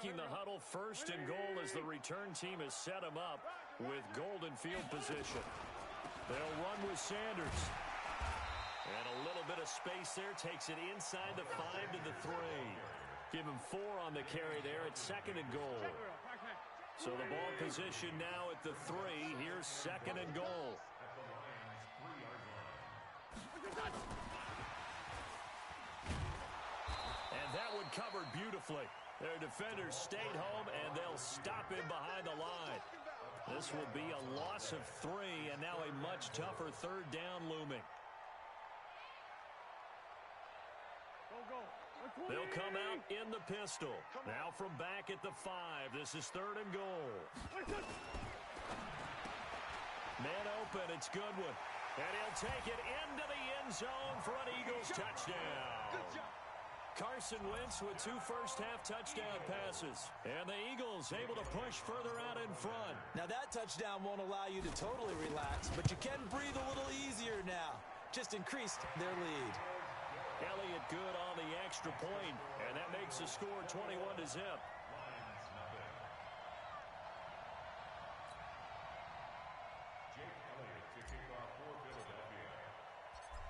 breaking the huddle, 1st and goal as the return team has set him up with golden field position. They'll run with Sanders. And a little bit of space there, takes it inside the 5 to the 3. Give him 4 on the carry there at 2nd and goal. So the ball position now at the 3. Here's 2nd and goal. And that one covered beautifully. Their defenders stayed home, and they'll stop him behind the line. This will be a loss of 3, and now a much tougher 3rd down looming. They'll come out in the pistol. Now from back at the 5. This is 3rd and goal. Man open. It's Goodwin. And he'll take it into the end zone for an Eagles touchdown. Carson Wentz with 2 first-half touchdown passes. And the Eagles able to push further out in front. Now that touchdown won't allow you to totally relax, but you can breathe a little easier now. Just increased their lead. Elliott good on the extra point, and that makes the score 21-0.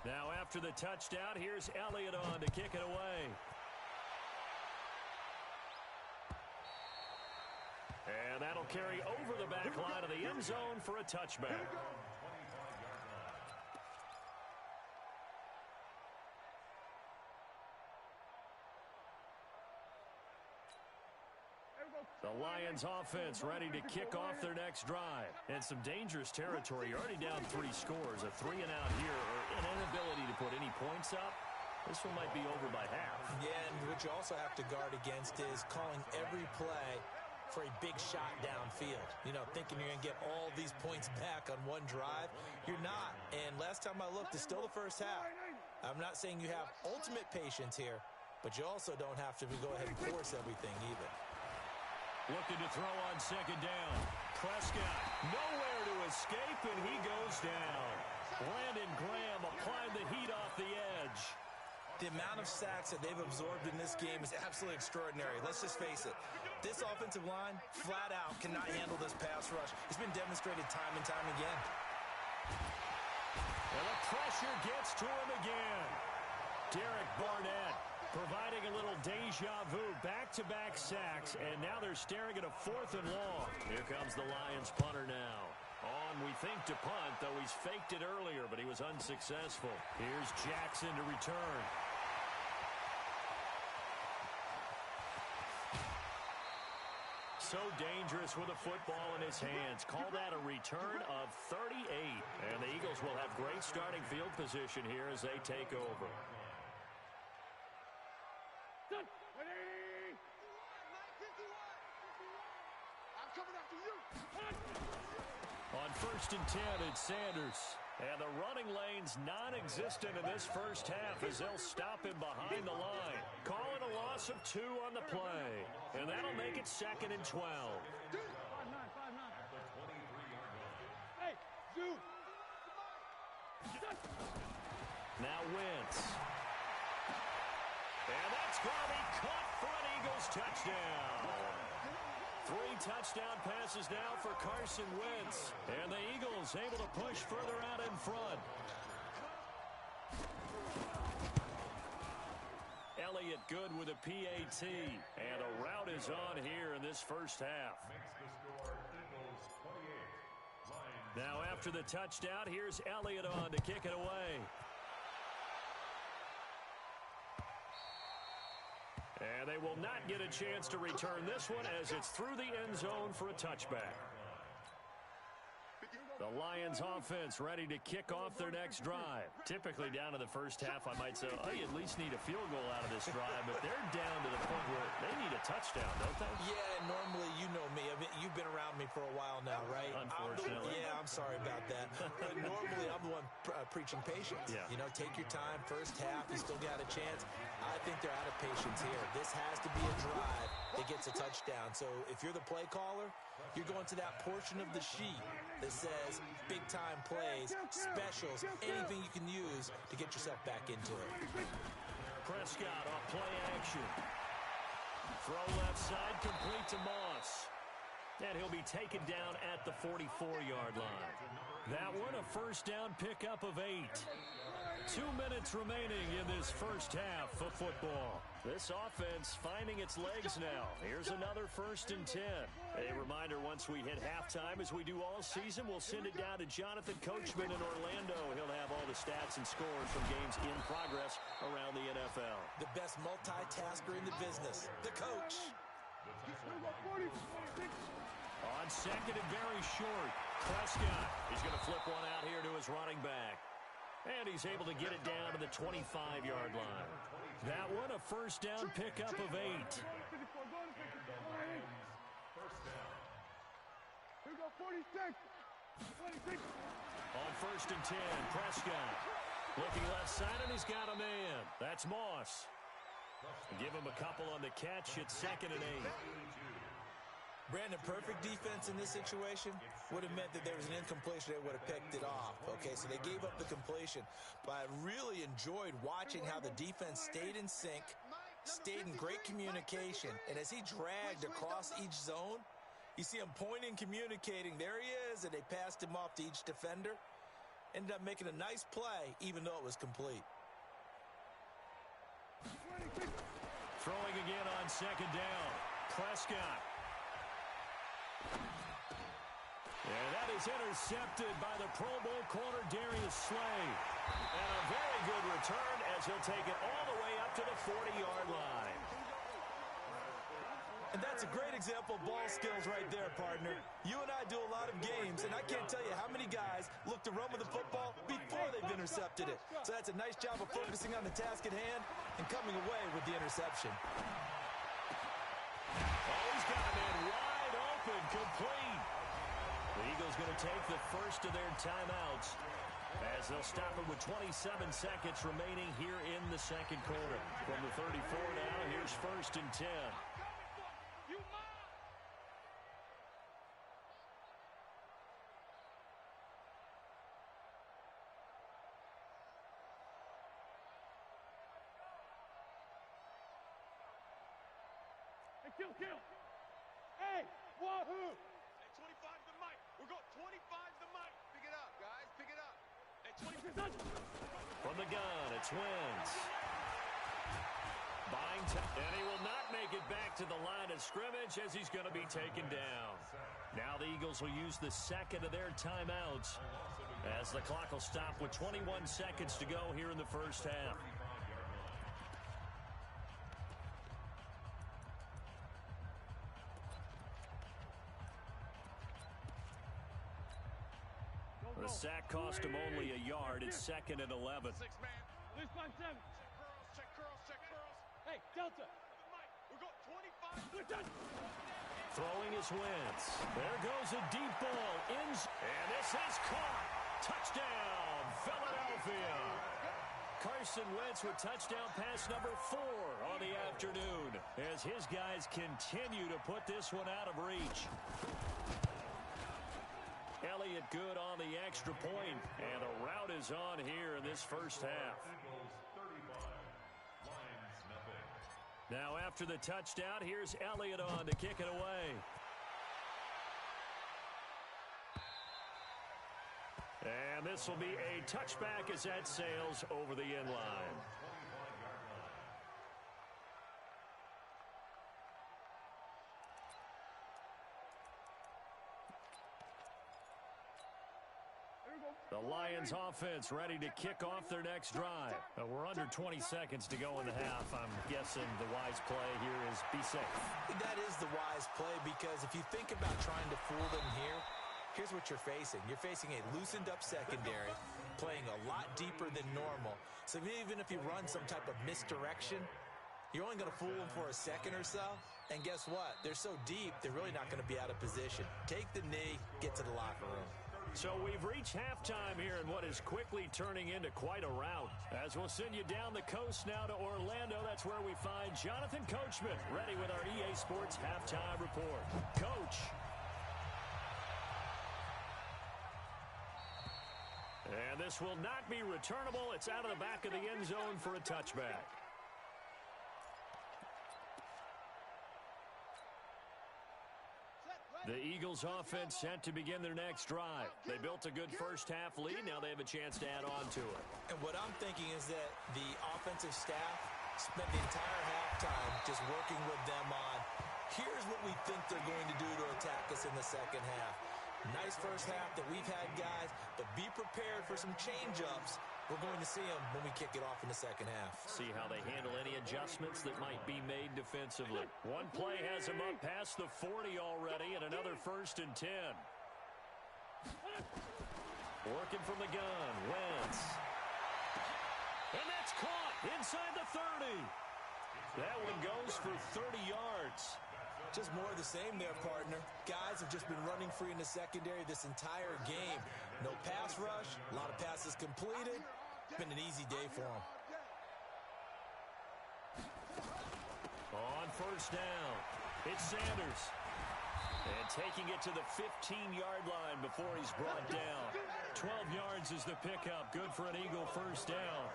Now after the touchdown, here's Elliott on to kick it away. And that'll carry over the back line of the end zone for a touchback. The Lions offense ready to kick off their next drive. And some dangerous territory. You're already down 3 scores. A 3-and-out here, or an inability to put any points up. This one might be over by half. Yeah, and what you also have to guard against is calling every play for a big shot downfield. You know, thinking you're going to get all these points back on one drive. You're not. And last time I looked, it's still the first half. I'm not saying you have ultimate patience here, but you also don't have to go ahead and force everything either. Looking to throw on 2nd down. Prescott nowhere to escape, and he goes down. Brandon Graham applying the heat off the edge. The amount of sacks that they've absorbed in this game is absolutely extraordinary. Let's just face it. This offensive line, flat out, cannot handle this pass rush. It's been demonstrated time and time again. And the pressure gets to him again. Derek Barnett providing a little deja vu, back-to-back sacks, and now they're staring at a 4th and long. Here comes the Lions punter now. On, we think, to punt, though he's faked it earlier, but he was unsuccessful. Here's Jackson to return. So dangerous with a football in his hands. Call that a return of 38. And the Eagles will have great starting field position here as they take over. On 1st and 10, it's Sanders. And the running lane's non-existent in this first half as they'll stop him behind the line. Calling a loss of 2 on the play. And that'll make it 2nd and 12. Now Wentz. And that's going to be caught for an Eagles touchdown. 3 touchdown passes now for Carson Wentz. And the Eagles able to push further out in front. Elliott good with a PAT. And a rout is on here in this first half. Now after the touchdown, here's Elliott on to kick it away. And they will not get a chance to return this one as it's through the end zone for a touchback. The Lions offense ready to kick off their next drive. Typically down to the first half, I might say, oh, you at least need a field goal out of this drive, but they're down to the point where they need a touchdown, don't they? Yeah, normally, you know me. I mean, you've been around me for a while now, right? Unfortunately. I'm sorry about that. But normally, I'm the one preaching patience. Yeah. You know, take your time. First half, you still got a chance. I think they're out of patience here. This has to be a drive that gets a touchdown. So if you're the play caller, you're going to that portion of the sheet that says big-time plays, specials, anything you can use to get yourself back into it. Prescott off play action. Throw left side complete. to Moss. And he'll be taken down at the 44-yard line. That one a first down pickup of 8. 2 minutes remaining in this first half of football. This offense finding its legs now. Here's another 1st and 10. A reminder, once we hit halftime, as we do all season, we'll send it down to Jonathan Coachman in Orlando. He'll have all the stats and scores from games in progress around the NFL. The best multitasker in the business, the coach. On second and very short, Prescott. He's going to flip one out here to his running back. And he's able to get it down to the 25-yard line. That one a first down pickup of 8. On 1st and 10, Prescott. Looking left side, and he's got a man. That's Moss. Give him a couple on the catch. It's 2nd and 8. Brandon, perfect defense in this situation would have meant that there was an incompletion. They would have picked it off. Okay, so they gave up the completion. But I really enjoyed watching how the defense stayed in sync, stayed in great communication. And as he dragged across each zone, you see him pointing, communicating. There he is, and they passed him off to each defender. Ended up making a nice play, even though it was complete. Throwing again on 2nd down. Prescott. And that is intercepted by the Pro Bowl corner Darius Slay. And a very good return as he'll take it all the way up to the 40-yard line. And that's a great example of ball skills right there, partner. You and I do a lot of games, and I can't tell you how many guys look to run with the football before they've intercepted it. So that's a nice job of focusing on the task at hand and coming away with the interception. Oh, he's got a man wide open, complete. The Eagles going to take the first of their timeouts as they'll stop it with 27 seconds remaining here in the second quarter. From the 34 now, here's 1st and 10. Kill. Hey, wahoo! Hey, 25 the mic. We're going 25 the mic. Pick it up, guys. Pick it up. Hey, 25. From the gun, it's Wentz. Buying time, and he will not make it back to the line of scrimmage as he's going to be taken down. Now the Eagles will use the second of their timeouts as the clock will stop with 21 seconds to go here in the first half. The sack cost him only a yard. It's 2nd and 11. 6 man. This 5-7. Check curls. Hey, Delta. We're going 25. Throwing his Wentz. There goes a deep ball. And this is caught. Touchdown, Philadelphia. Carson Wentz with touchdown pass number 4 on the afternoon as his guys continue to put this one out of reach. Elliott good on the extra point, and a rout is on here in this first half. Now after the touchdown, here's Elliott on to kick it away. And this will be a touchback as that sails over the end line. The Lions offense ready to kick off their next drive. We're under 20 seconds to go in the half. I'm guessing the wise play here is be safe. That is the wise play because if you think about trying to fool them here, here's what you're facing. You're facing a loosened up secondary, playing a lot deeper than normal. So even if you run some type of misdirection, you're only going to fool them for a second or so. And guess what? They're so deep, they're really not going to be out of position. Take the knee, get to the locker room. So we've reached halftime here in what is quickly turning into quite a rout. As we'll send you down the coast now to Orlando, that's where we find Jonathan Coachman ready with our EA Sports Halftime Report. Coach. And this will not be returnable. It's out of the back of the end zone for a touchback. The Eagles offense set to begin their next drive. They built a good first-half lead. Now they have a chance to add on to it. And what I'm thinking is that the offensive staff spent the entire halftime just working with them on, here's what we think they're going to do to attack us in the second half. Nice first half that we've had, guys, but be prepared for some change-ups. We're going to see them when we kick it off in the second half. See how they handle any adjustments that might be made defensively. One play has them up past the 40 already, and another 1st and 10. Working from the gun, Wentz. And that's caught inside the 30. That one goes for 30 yards. Just more of the same there, partner. Guys have just been running free in the secondary this entire game. No pass rush, a lot of passes completed. Been an easy day for them. On 1st down, it's Sanders. And taking it to the 15-yard line before he's brought down. 12 yards is the pickup. Good for an Eagle 1st down.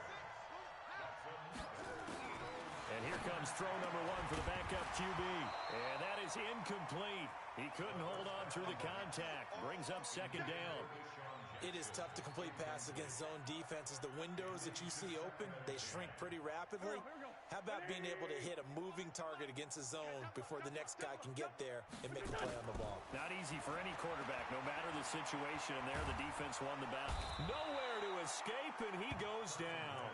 And here comes throw number 1 for the backup QB. And that is incomplete. He couldn't hold on through the contact. Brings up 2nd down. It is tough to complete passes against zone defenses. The windows that you see open, they shrink pretty rapidly. How about being able to hit a moving target against a zone before the next guy can get there and make a play on the ball? Not easy for any quarterback, no matter the situation. And there, the defense won the battle. Nowhere to escape, and he goes down.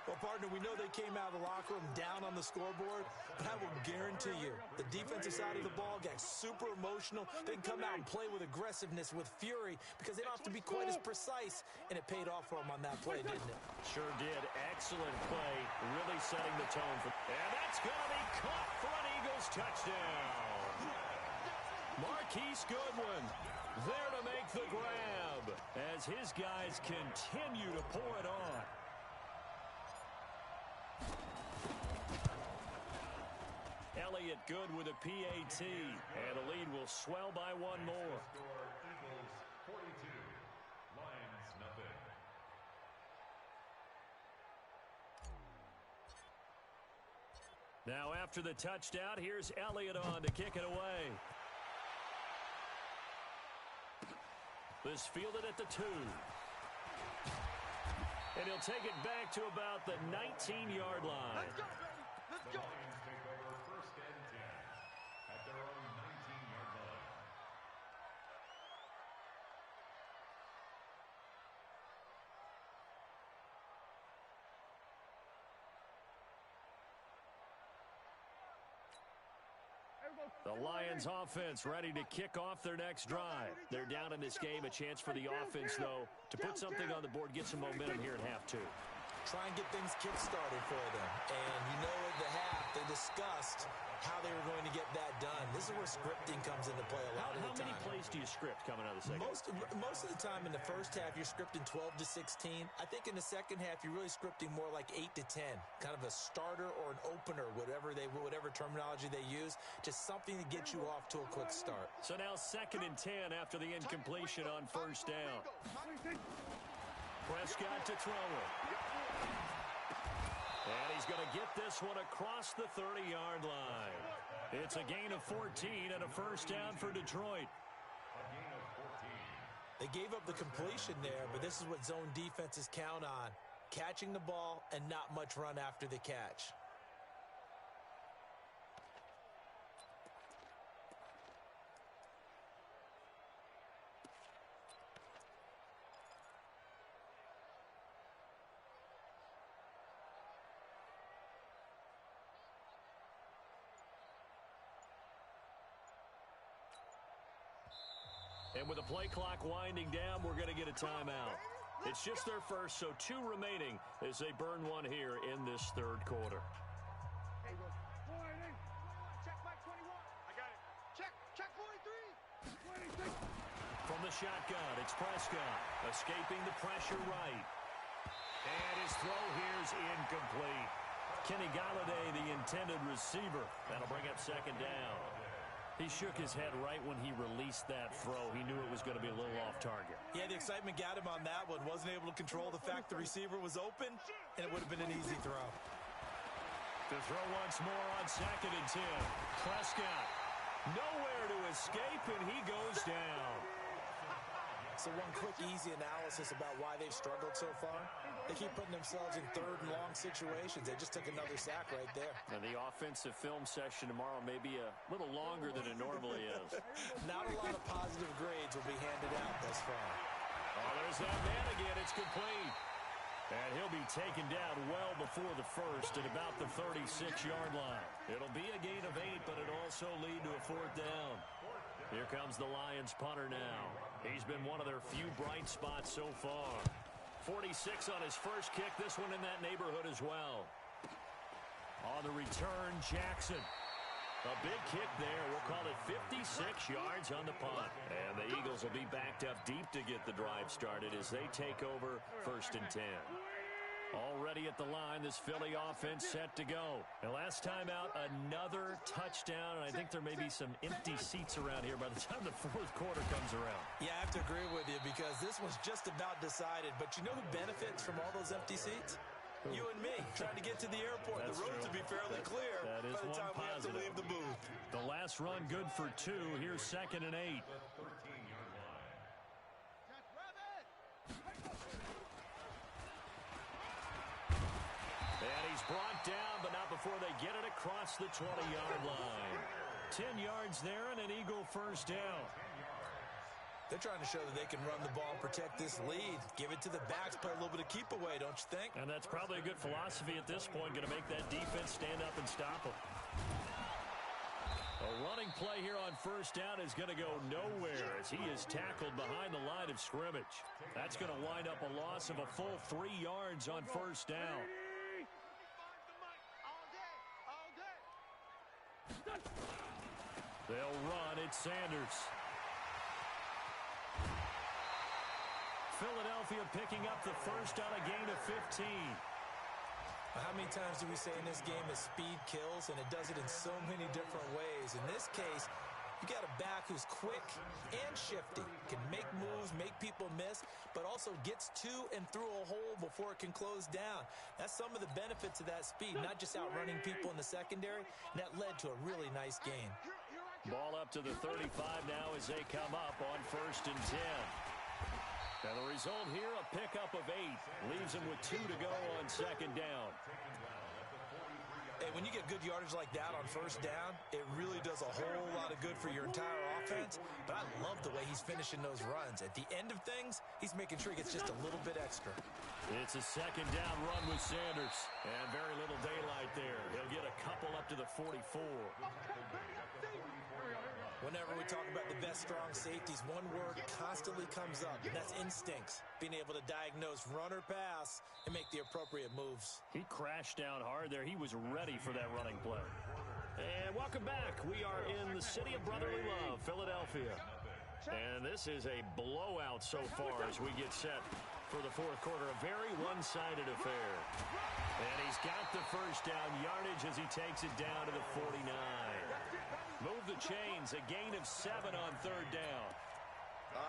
Well, partner, we know they came out of the locker room down on the scoreboard, but I will guarantee you the defensive side of the ball got super emotional. They can come out and play with aggressiveness, with fury, because they don't have to be quite as precise, and it paid off for them on that play, didn't it? Sure did. Excellent play, really setting the tone. And that's going to be caught for an Eagles touchdown. Marquise Goodwin there to make the grab as his guys continue to pour it on. Elliott good with a PAT, and the lead will swell by 1 more. Eagles 42, Lions nothing. Now after the touchdown, here's Elliott on to kick it away. This fielded at the 2. And he'll take it back to about the 19-yard line. Let's go, baby. Let's go. Lions take over 1st and 10 at their own 19-yard line. The Lions offense ready to kick off their next drive. They're down in this game. A chance for the offense, though, to put something on the board, get some momentum here in half 2. Try and get things kick-started for them. And you know at the half, they discussed how they were going to get that done. This is where scripting comes into play a lot of the time. How many plays do you script coming out of the second? Most of the time in the first half, you're scripting 12 to 16. I think in the second half, you're really scripting more like 8 to 10. Kind of a starter or an opener, whatever terminology they use. Just something to get you off to a quick start. So now 2nd and 10 after the incompletion on 1st down. Prescott to throw it. And he's going to get this one across the 30-yard line. It's a gain of 14 and a 1st down for Detroit. They gave up the completion there, but this is what zone defenses count on. Catching the ball and not much run after the catch. And with the play clock winding down, we're going to get a timeout. It's just their first, so 2 remaining as they burn one here in this 3rd quarter. Check Mike 21. I got it. Check 43. From the shotgun, it's Prescott escaping the pressure right. And his throw here's incomplete. Kenny Galladay, the intended receiver. That'll bring up 2nd down. He shook his head right when he released that throw. He knew it was going to be a little off target. Yeah, the excitement got him on that one. Wasn't able to control the fact the receiver was open, and it would have been an easy throw. To throw once more on 2nd and 10. Prescott nowhere to escape, and he goes down. So one quick, easy analysis about why they've struggled so far. They keep putting themselves in third and long situations. They just took another sack right there. And the offensive film session tomorrow may be a little longer than it normally is. Not a lot of positive grades will be handed out thus far. Oh, there's that man again. It's complete. And he'll be taken down well before the first at about the 36-yard line. It'll be a gain of 8, but it'll also lead to a fourth down. Here comes the Lions punter now. He's been one of their few bright spots so far. 46 on his first kick. This one in that neighborhood as well. On the return, Jackson. A big kick there. We'll call it 56 yards on the punt. And the Eagles will be backed up deep to get the drive started as they take over 1st and 10. Already at the line, this Philly offense set to go. And last time out, another touchdown. And I think there may be some empty seats around here by the time the fourth quarter comes around. Yeah, I have to agree with you because this one's just about decided. But you know who benefits from all those empty seats? You and me, trying to get to the airport. That's the roads will be fairly clear that is by the time we have to leave the booth. The last run good for 2. Here's 2nd and 8. And he's brought down, but not before they get it across the 20-yard line. 10 yards there and an Eagle first down. They're trying to show that they can run the ball and protect this lead. Give it to the backs, play a little bit of keep away, don't you think? And that's probably a good philosophy at this point, going to make that defense stand up and stop them. A running play here on first down is going to go nowhere as he is tackled behind the line of scrimmage. That's going to wind up a loss of a full 3 yards on first down. They'll run. It's Sanders. Philadelphia picking up the first on a gain of 15. How many times do we say in this game that speed kills, and it does it in so many different ways? In this case, you got a back who's quick and shifty, can make moves, make people miss, but also gets to and through a hole before it can close down. That's some of the benefits of that speed, not just outrunning people in the secondary, and that led to a really nice gain. Ball up to the 35 now as they come up on 1st and 10. And the result here, a pickup of 8. Leaves him with 2 to go on 2nd down. Hey, when you get good yardage like that on first down, it really does a whole lot of good for your entire offense. But I love the way he's finishing those runs. At the end of things, he's making sure he gets just a little bit extra. It's a 2nd down run with Sanders. And very little daylight there. He'll get a couple up to the 44. Whenever we talk about the best strong safeties, one word constantly comes up, and that's instincts. Being able to diagnose run or pass and make the appropriate moves. He crashed down hard there. He was ready for that running play. And welcome back. We are in the city of brotherly love, Philadelphia. And this is a blowout so far as we get set for the fourth quarter. A very one-sided affair. And he's got the first down yardage as he takes it down to the 49. Move the chains, a gain of 7 on 3rd down.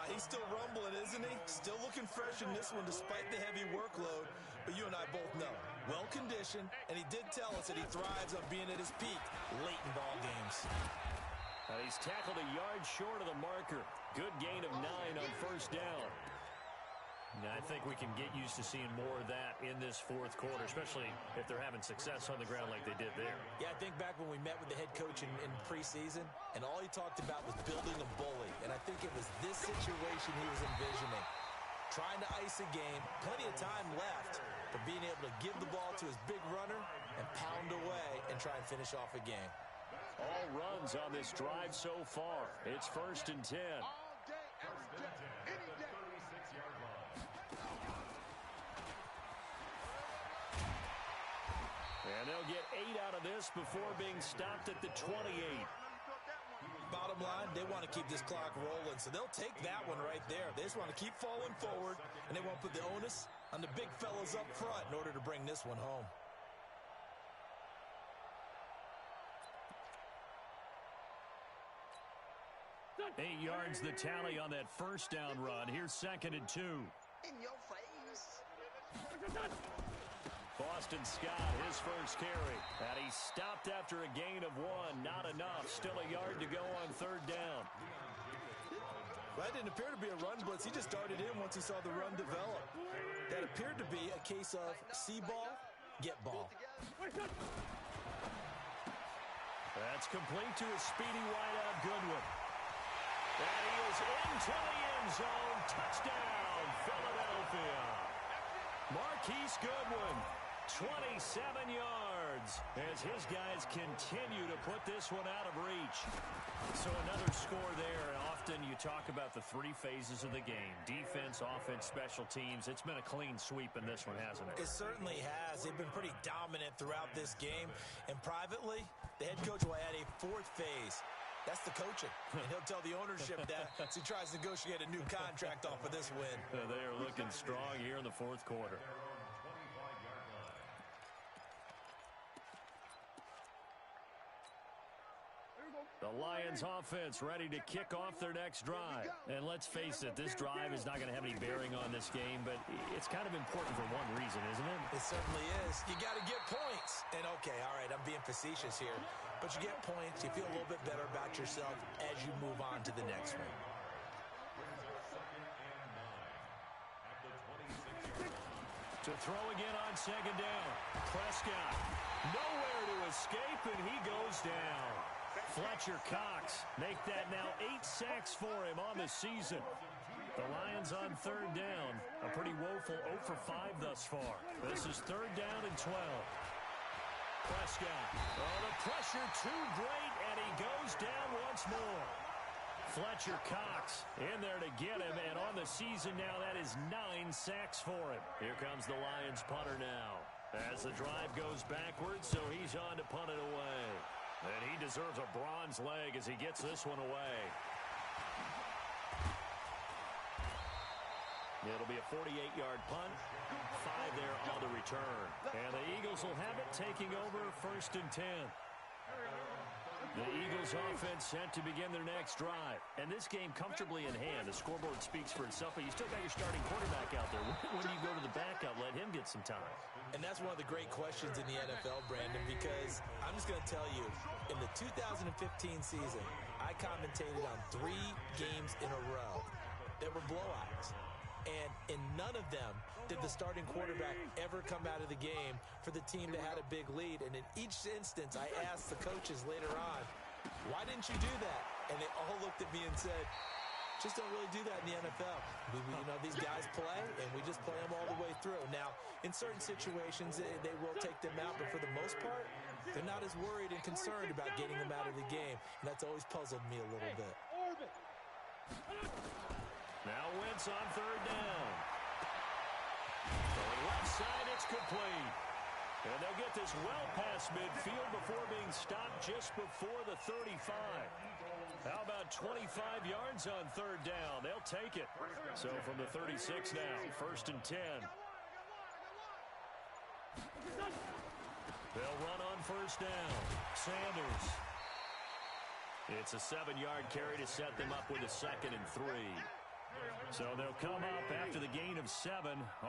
He's still rumbling, isn't he? Still looking fresh in this one despite the heavy workload. But you and I both know, well-conditioned, and he did tell us that he thrives on being at his peak late in ball games. And he's tackled a yard short of the marker. Good gain of 9 on first down. Now, I think we can get used to seeing more of that in this fourth quarter, especially if they're having success on the ground like they did there. Yeah, I think back when we met with the head coach in preseason, and all he talked about was building a bully. And I think it was this situation he was envisioning. Trying to ice a game, plenty of time left, but being able to give the ball to his big runner and pound away and try and finish off a game. All runs on this drive so far. It's 1st and 10. And they'll get 8 out of this before being stopped at the 28. Bottom line, they want to keep this clock rolling, so they'll take that one right there. They just want to keep falling forward, and they want to put the onus on the big fellas up front in order to bring this one home. Eight yards the tally on that first down run. Here's 2nd and 2. In your face. Boston Scott, his first carry. And he stopped after a gain of 1. Not enough. Still a yard to go on 3rd down. Well, that didn't appear to be a run blitz. He just darted in once he saw the run develop. That appeared to be a case of see ball, get ball. That's complete to a speedy wideout Goodwin. And he is into the end zone. Touchdown, Philadelphia. Marquise Goodwin, 27 yards, as his guys continue to put this one out of reach. So another score there, and often you talk about the three phases of the game: defense, offense, special teams. It's been a clean sweep in this one, hasn't it? It certainly has. They've been pretty dominant throughout this game, and privately, the head coach will add a fourth phase. That's the coaching, and he'll tell the ownership that as he tries to negotiate a new contract off of this win. They are looking strong here in the fourth quarter. The Lions offense ready to kick off their next drive. And let's face it, this drive is not going to have any bearing on this game, but it's kind of important for one reason, isn't it? It certainly is. You got to get points. And okay, all right, I'm being facetious here, but you get points, you feel a little bit better about yourself as you move on to the next one. To throw again on second down. Prescott, nowhere to escape, and he goes down. Fletcher Cox make that now 8 sacks for him on the season. The Lions on third down. A pretty woeful 0 for 5 thus far. This is third down and 12. Prescott. Oh, the pressure too great, and he goes down once more. Fletcher Cox in there to get him, and on the season now, that is 9 sacks for him. Here comes the Lions punter now. As the drive goes backwards, so he's on to punt it away. And he deserves a bronze leg as he gets this one away. It'll be a 48-yard punt. 5 there on the return. And the Eagles will have it, taking over first and 10. The Eagles offense set to begin their next drive. And this game comfortably in hand. The scoreboard speaks for itself, but you still got your starting quarterback out there. When do you go to the backup, let him get some time? And that's one of the great questions in the NFL, Brandon, because I'm just going to tell you, in the 2015 season, I commentated on 3 games in a row that were blowouts. And in none of them did the starting quarterback ever come out of the game for the team that had a big lead. And in each instance, I asked the coaches later on, why didn't you do that? And they all looked at me and said, just don't really do that in the NFL. These guys play, and we just play them all the way through. Now, in certain situations, they will take them out, but for the most part, they're not as worried and concerned about getting them out of the game. And that's always puzzled me a little bit. Now Wentz on third down. Going left side, it's complete. And they'll get this well past midfield before being stopped just before the 35. How about 25 yards on third down? They'll take it. So from the 36 now, first and 10. They'll run on first down. Sanders. It's a 7-yard carry to set them up with a second and 3. So they'll come up after the gain of 7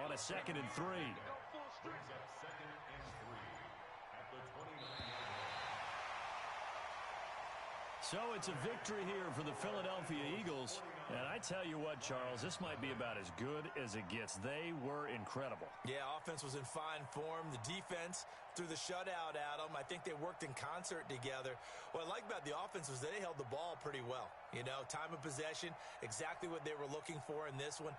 on a second and 3. So it's a victory here for the Philadelphia Eagles. And I tell you what, Charles, this might be about as good as it gets. They were incredible. Yeah, offense was in fine form. The defense threw the shutout at them. I think they worked in concert together. What I like about the offense was they held the ball pretty well. Time of possession, exactly what they were looking for in this one.